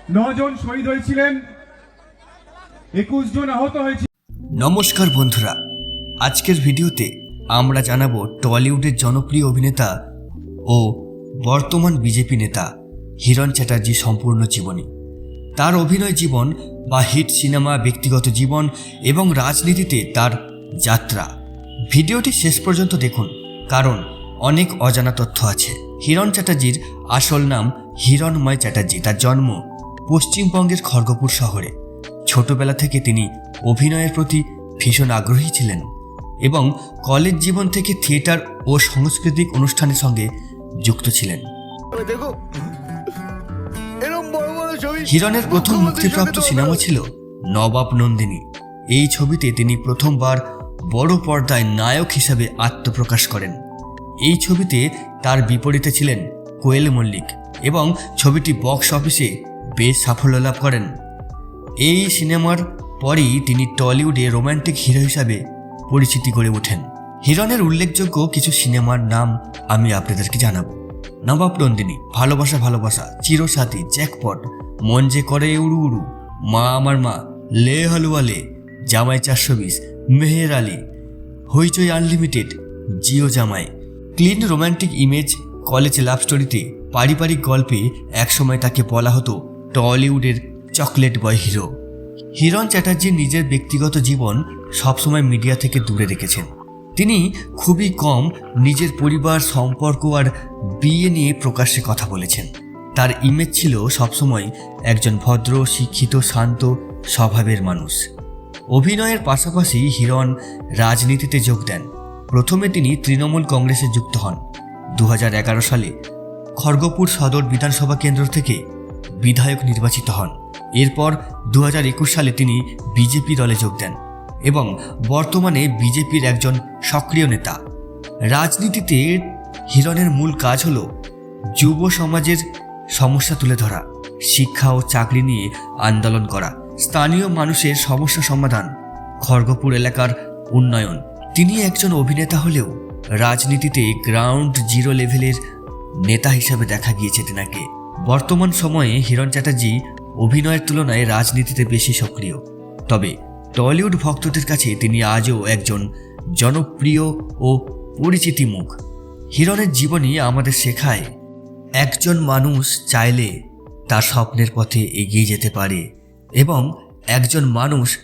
9 জন শহীদ হয়েছিলেন, 21 জন আহত হয়েছিল। নমস্কার বন্ধুরা, আজকের ভিডিওতে আমরা জানাবো টলিউডের জনপ্রিয় অভিনেতা ও বর্তমান বিজেপি নেতা হিরণ চ্যাটার্জির সম্পূর্ণ জীবনী। তার অভিনয় জীবন বা হিট সিনেমা, ব্যক্তিগত জীবন এবং রাজনীতিতে তার যাত্রা। ভিডিওটি শেষ পর্যন্ত দেখুন, কারণ অনেক অজানা তথ্য আছে। হিরণ চ্যাটার্জির আসল নাম হিরণময় চ্যাটার্জি। তার জন্ম পশ্চিমবঙ্গের খড়গপুর শহরে। ছোটবেলা থেকে তিনি অভিনয়ের প্রতি ভীষণ আগ্রহী ছিলেন এবং কলেজ জীবন থেকে থিয়েটার ও সাংস্কৃতিক অনুষ্ঠানের সঙ্গে যুক্ত ছিলেন। হিরণের প্রথম মুক্তিপ্রাপ্ত সিনেমা ছিল নবাব নন্দিনী। এই ছবিতে তিনি প্রথমবার বড় পর্দায় নায়ক হিসাবে আত্মপ্রকাশ করেন। এই ছবিতে তার বিপরীতে ছিলেন কোয়েল মল্লিক এবং ছবিটি বক্স অফিসে বেশ সাফল্য লাভ করেন। এই সিনেমার পরই তিনি টলিউডে রোমান্টিক হিরো হিসাবে পরিচিতি গড়ে ওঠেন। হিরণের উল্লেখযোগ্য কিছু সিনেমার নাম আমি আপনাদেরকে জানাবো। নবাব নন্দিনী, ভালোবাসা ভালোবাসা, চিরসাথী, জ্যাকপট, মন যে করে উড়ু উড়ু, মা আমার মা, লে হালুয়ালে, জামাই 420, মেহের আলী, হইচই unlimited, Jio Jamai. Clean romantic image, college love স্টোরিতে, পারিবারিক গল্পে একসময় তাকে বলা হতো টলিউডের chocolate boy hero. Hiran Chatterjee নিজের ব্যক্তিগত জীবন সবসময় মিডিয়া থেকে দূরে রেখেছেন। তিনি খুবই কম নিজের পরিবার, সম্পর্ক আর বিয়ে নিয়ে প্রকাশ্যে কথা বলেছেন। তার ইমেজ ছিল সবসময় একজন ভদ্র, শিক্ষিত, শান্ত স্বভাবের মানুষ। অভিনয়ের পাশাপাশি হিরণ রাজনীতিতে যোগ দেন। প্রথমে তিনি তৃণমূল কংগ্রেসে যুক্ত হন। 2011 সালে খড়গপুর সদর বিধানসভা কেন্দ্র থেকে বিধায়ক নির্বাচিত হন। এরপর 2021 সালে তিনি বিজেপি দলে যোগ দেন এবং বর্তমানে বিজেপির একজন সক্রিয় নেতা। রাজনীতিতে হিরণের মূল কাজ হল যুব সমাজের সমস্যা তুলে ধরা, শিক্ষা ও চাকরি নিয়ে আন্দোলন করা, স্থানীয় মানুষের সমস্যা সমাধান, খড়গপুর এলাকার উন্নয়ন। তিনি একজন অভিনেতা হলেও রাজনীতিতে গ্রাউন্ড জিরো লেভেলের নেতা হিসাবে দেখা গিয়েছে তেনাকে। বর্তমান সময়ে হিরণ চ্যাটার্জি অভিনয়ের তুলনায় রাজনীতিতে বেশি সক্রিয়। তবে টলিউড ভক্তদের কাছে তিনি আজও একজন জনপ্রিয় ও পরিচিতি মুখ। হিরণের জীবনী আমাদের শেখায় একজন মানুষ চাইলে তার স্বপ্নের পথে এগিয়ে যেতে পারে এবং একজন মানুষ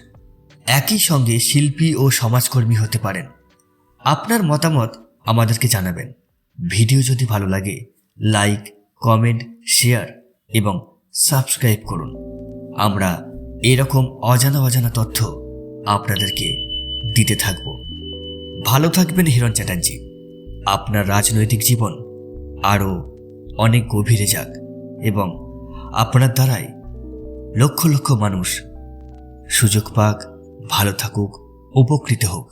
একই সঙ্গে শিল্পী ও সমাজকর্মী হতে পারেন। আপনার মতামত আমাদেরকে জানাবেন। ভিডিও যদি ভালো লাগে লাইক, কমেন্ট, শেয়ার এবং সাবস্ক্রাইব করুন। আমরা এরকম অজানা তথ্য আপনাদেরকে দিতে থাকব। ভালো থাকবেন হিরণ চ্যাটার্জি। আপনার রাজনৈতিক জীবন আরও অনেক গভীরে যাক এবং আপনার দ্বারাই লক্ষ লক্ষ মানুষ সুযোগ পাক, ভালো থাকুক, উপকৃত হোক।